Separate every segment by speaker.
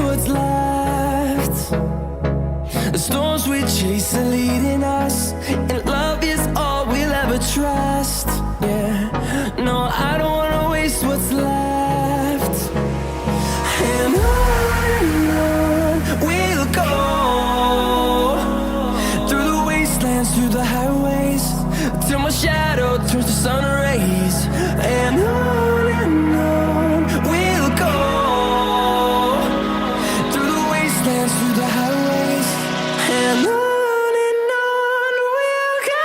Speaker 1: what's left. The storms we chase are leading us, and love is all we'll ever trust. Yeah, no, I don't wanna waste what's left. And on we'll go, through the wastelands, through the highways, till my shadow turns to sun rays. And on we'll go, through the wastelands, through the highways, and on we'll go.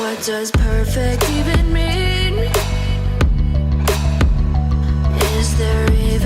Speaker 2: What does perfect even mean? Is there even